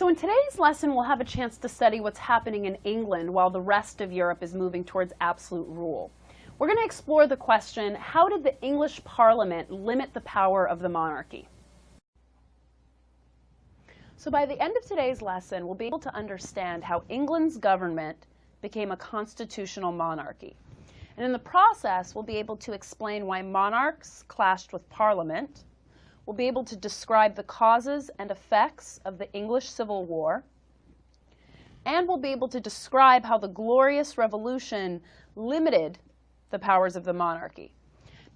So in today's lesson, we'll have a chance to study what's happening in England while the rest of Europe is moving towards absolute rule. We're going to explore the question, how did the English Parliament limit the power of the monarchy? So by the end of today's lesson, we'll be able to understand how England's government became a constitutional monarchy. And in the process, we'll be able to explain why monarchs clashed with Parliament. We'll be able to describe the causes and effects of the English Civil War. And we'll be able to describe how the Glorious Revolution limited the powers of the monarchy.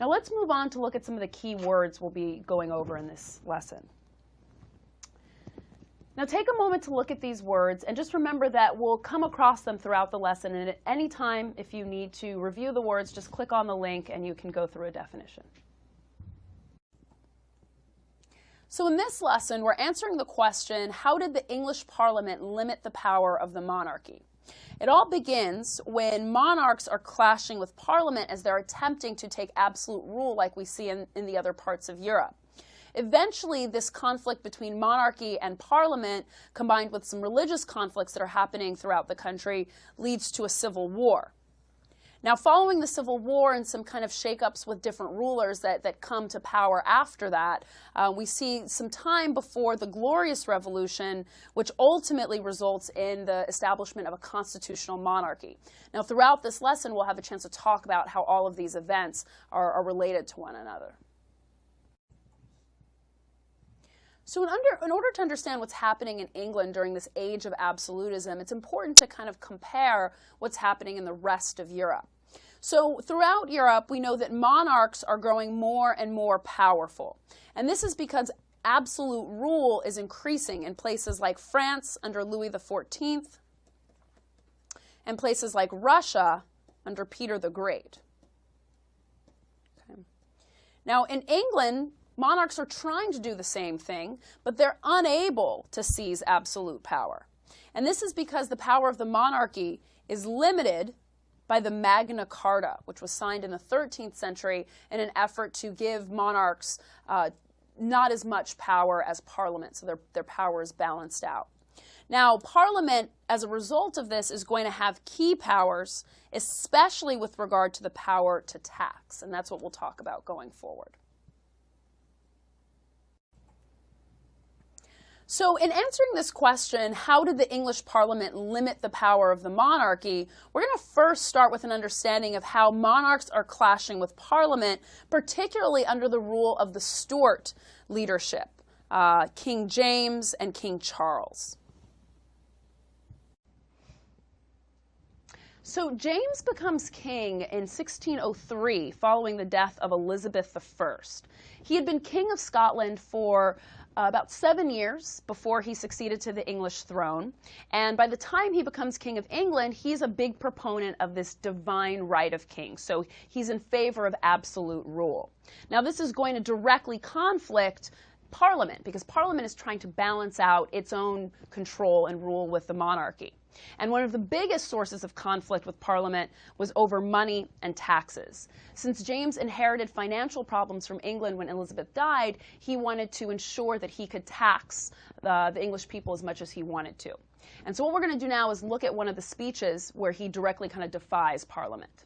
Now let's move on to look at some of the key words we'll be going over in this lesson. Now take a moment to look at these words and just remember that we'll come across them throughout the lesson, and at any time if you need to review the words, just click on the link and you can go through a definition. So in this lesson, we're answering the question, how did the English Parliament limit the power of the monarchy? It all begins when monarchs are clashing with Parliament as they're attempting to take absolute rule like we see in the other parts of Europe. Eventually, this conflict between monarchy and Parliament, combined with some religious conflicts that are happening throughout the country, leads to a civil war. Now, following the Civil War and some kind of shakeups with different rulers that come to power after that, we see some time before the Glorious Revolution, which ultimately results in the establishment of a constitutional monarchy. Now, throughout this lesson, we'll have a chance to talk about how all of these events are related to one another. So in order to understand what's happening in England during this age of absolutism, it's important to kind of compare what's happening in the rest of Europe. So throughout Europe, we know that monarchs are growing more and more powerful. And this is because absolute rule is increasing in places like France under Louis XIV and places like Russia under Peter the Great. Okay. Now in England, monarchs are trying to do the same thing, but they're unable to seize absolute power. And this is because the power of the monarchy is limited by the Magna Carta, which was signed in the 13th century in an effort to give monarchs not as much power as Parliament, so their power is balanced out. Now, Parliament, as a result of this, is going to have key powers, especially with regard to the power to tax, and that's what we'll talk about going forward. So in answering this question, how did the English Parliament limit the power of the monarchy, we're going to first start with an understanding of how monarchs are clashing with Parliament, particularly under the rule of the Stuart leadership, King James and King Charles. So James becomes king in 1603 following the death of Elizabeth I. He had been king of Scotland for about 7 years before he succeeded to the English throne. And by the time he becomes king of England, he's a big proponent of this divine right of kings. So he's in favor of absolute rule. Now this is going to directly conflict Parliament, because Parliament is trying to balance out its own control and rule with the monarchy. And one of the biggest sources of conflict with Parliament was over money and taxes. Since James inherited financial problems from England when Elizabeth died, he wanted to ensure that he could tax the English people as much as he wanted to. And so what we're going to do now is look at one of the speeches where he directly kind of defies Parliament.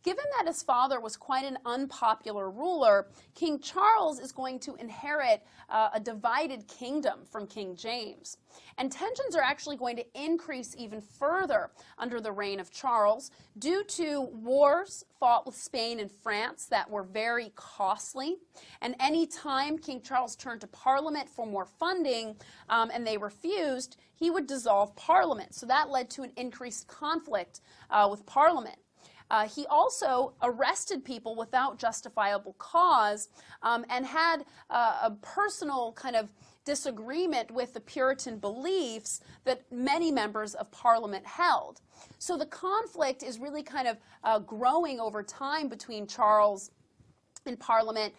Given that his father was quite an unpopular ruler, King Charles is going to inherit a divided kingdom from King James. And tensions are actually going to increase even further under the reign of Charles due to wars fought with Spain and France that were very costly. And any time King Charles turned to Parliament for more funding and they refused, he would dissolve Parliament. So that led to an increased conflict with Parliament. He also arrested people without justifiable cause and had a personal kind of disagreement with the Puritan beliefs that many members of Parliament held. So the conflict is really kind of growing over time between Charles and Parliament.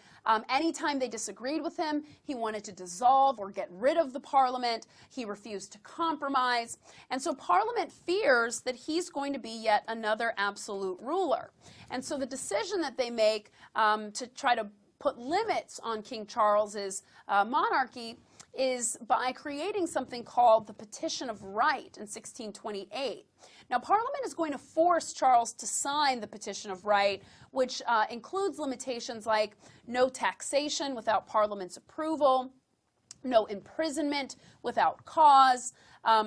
Anytime they disagreed with him, he wanted to dissolve or get rid of the Parliament. He refused to compromise. And so Parliament fears that he's going to be yet another absolute ruler. And so the decision that they make to try to put limits on King Charles's monarchy is by creating something called the Petition of Right in 1628. Now, Parliament is going to force Charles to sign the Petition of Right, which includes limitations like no taxation without Parliament's approval, no imprisonment without cause,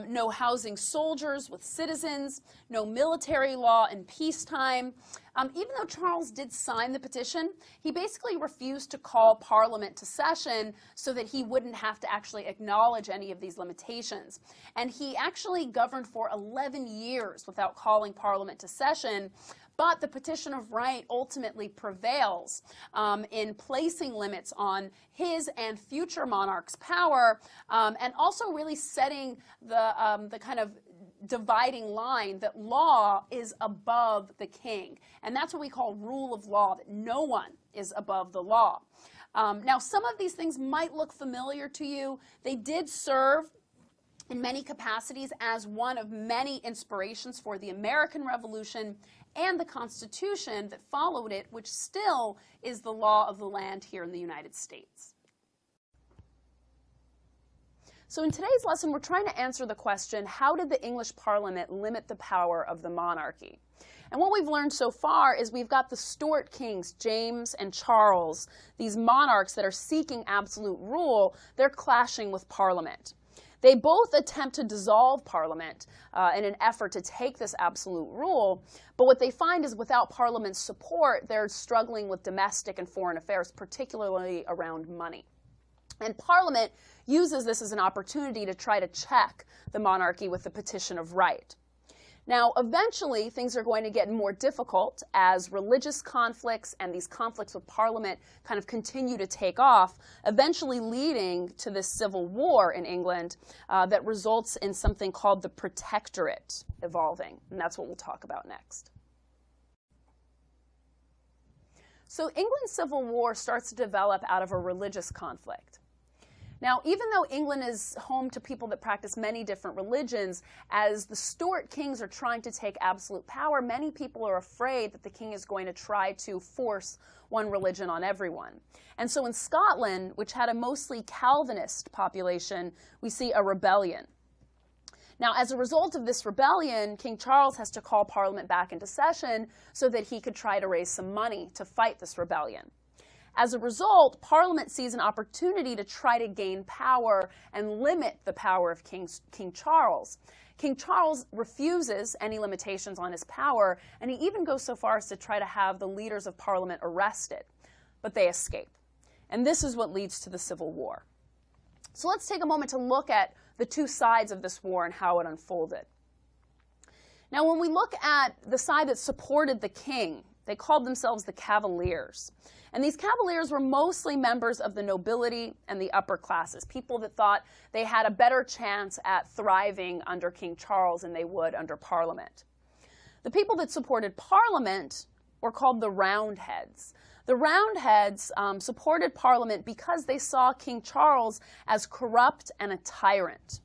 no housing soldiers with citizens, no military law in peacetime. Even though Charles did sign the petition, he basically refused to call Parliament to session so that he wouldn't have to actually acknowledge any of these limitations. And he actually governed for 11 years without calling Parliament to session. But the Petition of Right ultimately prevails in placing limits on his and future monarchs' power, and also really setting the kind of dividing line that law is above the king. And that's what we call rule of law, that no one is above the law. Now, some of these things might look familiar to you. They did serve in many capacities as one of many inspirations for the American Revolution and the Constitution that followed it, which still is the law of the land here in the United States. So in today's lesson, we're trying to answer the question, how did the English Parliament limit the power of the monarchy? And what we've learned so far is we've got the Stuart kings, James and Charles, these monarchs that are seeking absolute rule. They're clashing with Parliament. They both attempt to dissolve Parliament in an effort to take this absolute rule, but what they find is without Parliament's support, they're struggling with domestic and foreign affairs, particularly around money. And Parliament uses this as an opportunity to try to check the monarchy with the Petition of Right. Now, eventually, things are going to get more difficult as religious conflicts and these conflicts with Parliament kind of continue to take off, eventually leading to this civil war in England that results in something called the Protectorate evolving. And that's what we'll talk about next. So England's civil war starts to develop out of a religious conflict. Now, even though England is home to people that practice many different religions, as the Stuart kings are trying to take absolute power, many people are afraid that the king is going to try to force one religion on everyone. And so in Scotland, which had a mostly Calvinist population, we see a rebellion. Now, as a result of this rebellion, King Charles has to call Parliament back into session so that he could try to raise some money to fight this rebellion. As a result, Parliament sees an opportunity to try to gain power and limit the power of King Charles. King Charles refuses any limitations on his power, and he even goes so far as to try to have the leaders of Parliament arrested. But they escape. And this is what leads to the Civil War. So let's take a moment to look at the two sides of this war and how it unfolded. Now, when we look at the side that supported the king, they called themselves the Cavaliers. And these Cavaliers were mostly members of the nobility and the upper classes, people that thought they had a better chance at thriving under King Charles than they would under Parliament. The people that supported Parliament were called the Roundheads. The Roundheads supported Parliament because they saw King Charles as corrupt and a tyrant.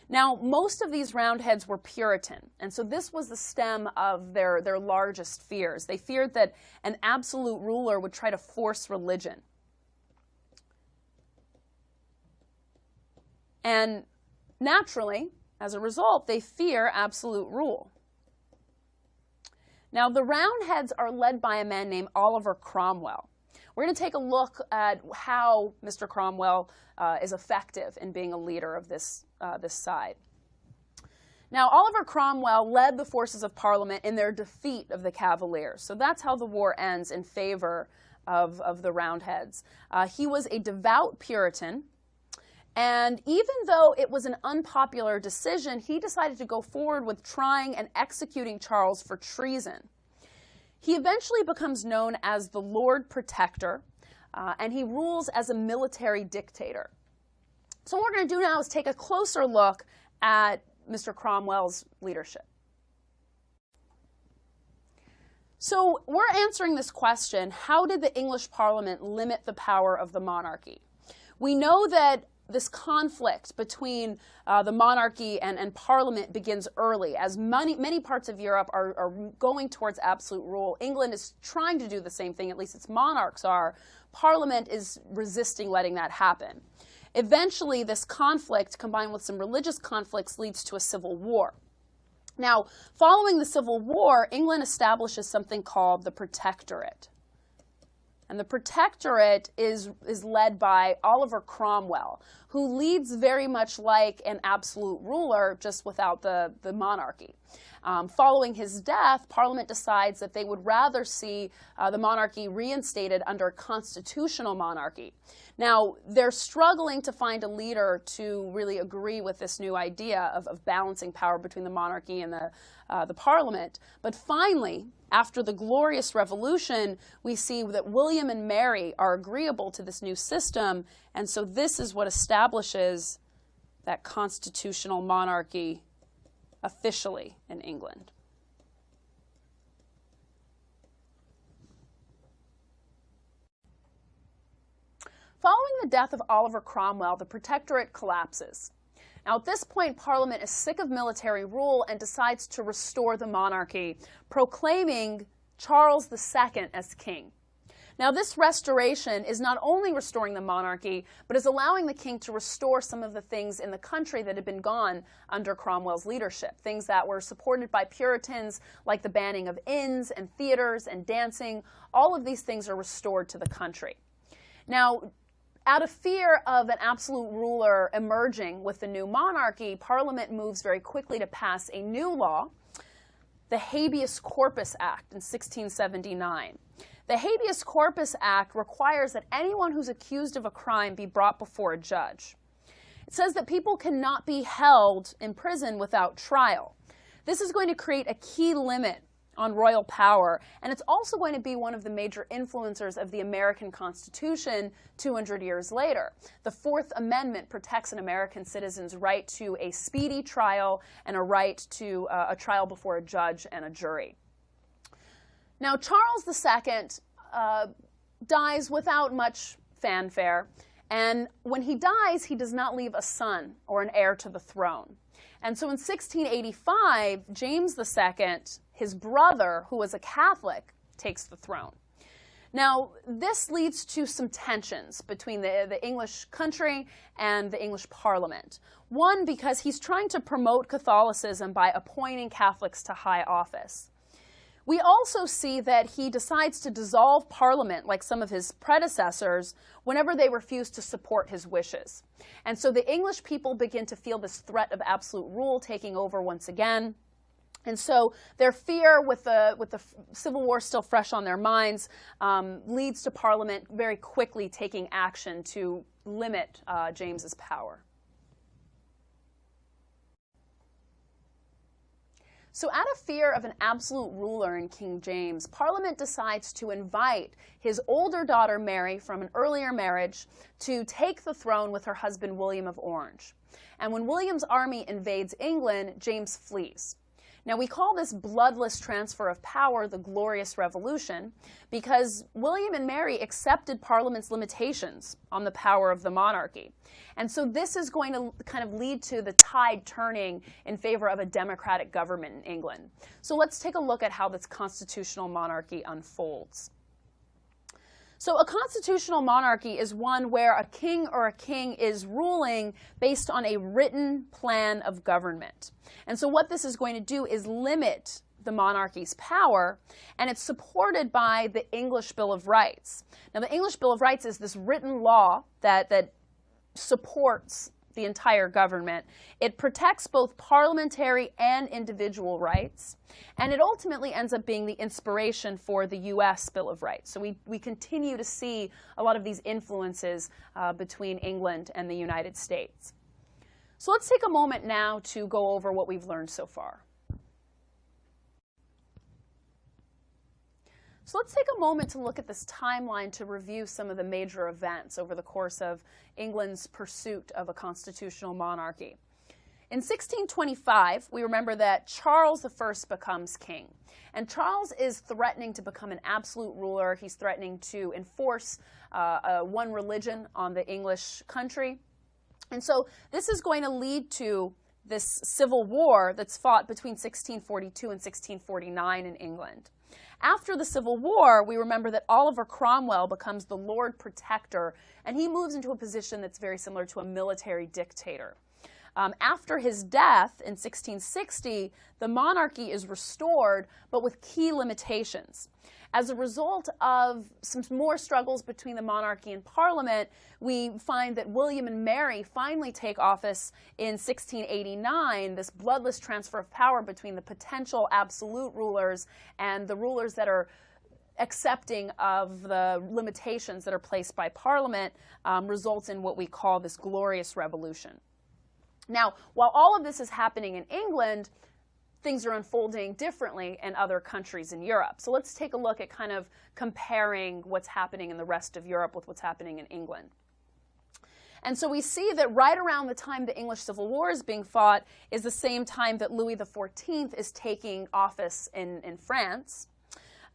Now, most of these Roundheads were Puritan, and so this was the stem of their largest fears. They feared that an absolute ruler would try to force religion. And naturally, as a result, they fear absolute rule. Now, the Roundheads are led by a man named Oliver Cromwell. We're going to take a look at how Mr. Cromwell is effective in being a leader of this side. Now, Oliver Cromwell led the forces of Parliament in their defeat of the Cavaliers. So that's how the war ends in favor of the Roundheads. He was a devout Puritan, and even though it was an unpopular decision, he decided to go forward with trying and executing Charles for treason. He eventually becomes known as the Lord Protector, and he rules as a military dictator. So what we're going to do now is take a closer look at Mr. Cromwell's leadership. So we're answering this question, how did the English Parliament limit the power of the monarchy? We know that this conflict between the monarchy and Parliament begins early, as many parts of Europe are going towards absolute rule. England is trying to do the same thing, at least its monarchs are. Parliament is resisting letting that happen. Eventually, this conflict, combined with some religious conflicts, leads to a civil war. Now, following the Civil War, England establishes something called the Protectorate. And the Protectorate is led by Oliver Cromwell, who leads very much like an absolute ruler, just without the monarchy. Following his death, Parliament decides that they would rather see the monarchy reinstated under a constitutional monarchy. Now, they're struggling to find a leader to really agree with this new idea of balancing power between the monarchy and the Parliament. But finally, after the Glorious Revolution, we see that William and Mary are agreeable to this new system, and so this is what establishes that constitutional monarchy officially in England. Following the death of Oliver Cromwell, the Protectorate collapses. Now, at this point, Parliament is sick of military rule and decides to restore the monarchy, proclaiming Charles II as king. Now, this restoration is not only restoring the monarchy, but is allowing the king to restore some of the things in the country that had been gone under Cromwell's leadership, things that were supported by Puritans, like the banning of inns and theaters and dancing. All of these things are restored to the country. Now, out of fear of an absolute ruler emerging with the new monarchy, Parliament moves very quickly to pass a new law, the Habeas Corpus Act in 1679. The Habeas Corpus Act requires that anyone who's accused of a crime be brought before a judge. It says that people cannot be held in prison without trial. This is going to create a key limit on royal power, and it's also going to be one of the major influencers of the American Constitution 200 years later. The Fourth Amendment protects an American citizen's right to a speedy trial and a right to a trial before a judge and a jury. Now, Charles II dies without much fanfare, and when he dies, he does not leave a son or an heir to the throne. And so in 1685, James II, his brother, who was a Catholic, takes the throne. Now, this leads to some tensions between the English country and the English Parliament. One, because he's trying to promote Catholicism by appointing Catholics to high office. We also see that he decides to dissolve Parliament, like some of his predecessors, whenever they refuse to support his wishes. And so the English people begin to feel this threat of absolute rule taking over once again. And so their fear, with the Civil War still fresh on their minds, leads to Parliament very quickly taking action to limit James's power. So out of fear of an absolute ruler in King James, Parliament decides to invite his older daughter Mary from an earlier marriage to take the throne with her husband William of Orange. And when William's army invades England, James flees. Now, we call this bloodless transfer of power the Glorious Revolution because William and Mary accepted Parliament's limitations on the power of the monarchy. And so this is going to kind of lead to the tide turning in favor of a democratic government in England. So let's take a look at how this constitutional monarchy unfolds. So a constitutional monarchy is one where a king or a king is ruling based on a written plan of government. And so what this is going to do is limit the monarchy's power, and it's supported by the English Bill of Rights. Now, the English Bill of Rights is this written law that supports the entire government. It protects both parliamentary and individual rights, and it ultimately ends up being the inspiration for the U.S. Bill of Rights. So we continue to see a lot of these influences between England and the United States. So let's take a moment now to go over what we've learned so far. So let's take a moment to look at this timeline to review some of the major events over the course of England's pursuit of a constitutional monarchy. In 1625, we remember that Charles I becomes king. And Charles is threatening to become an absolute ruler. He's threatening to enforce one religion on the English country. And so this is going to lead to this civil war that's fought between 1642 and 1649 in England. After the Civil War, we remember that Oliver Cromwell becomes the Lord Protector, and he moves into a position that's very similar to a military dictator. After his death in 1660, the monarchy is restored, but with key limitations. As a result of some more struggles between the monarchy and Parliament, we find that William and Mary finally take office in 1689, this bloodless transfer of power between the potential absolute rulers and the rulers that are accepting of the limitations that are placed by Parliament, results in what we call this Glorious Revolution. Now, while all of this is happening in England, things are unfolding differently in other countries in Europe. So let's take a look at kind of comparing what's happening in the rest of Europe with what's happening in England. And so we see that right around the time the English Civil War is being fought is the same time that Louis XIV is taking office in France.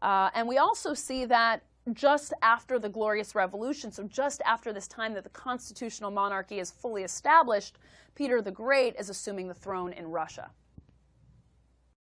And we also see that just after the Glorious Revolution, so just after this time that the constitutional monarchy is fully established, Peter the Great is assuming the throne in Russia.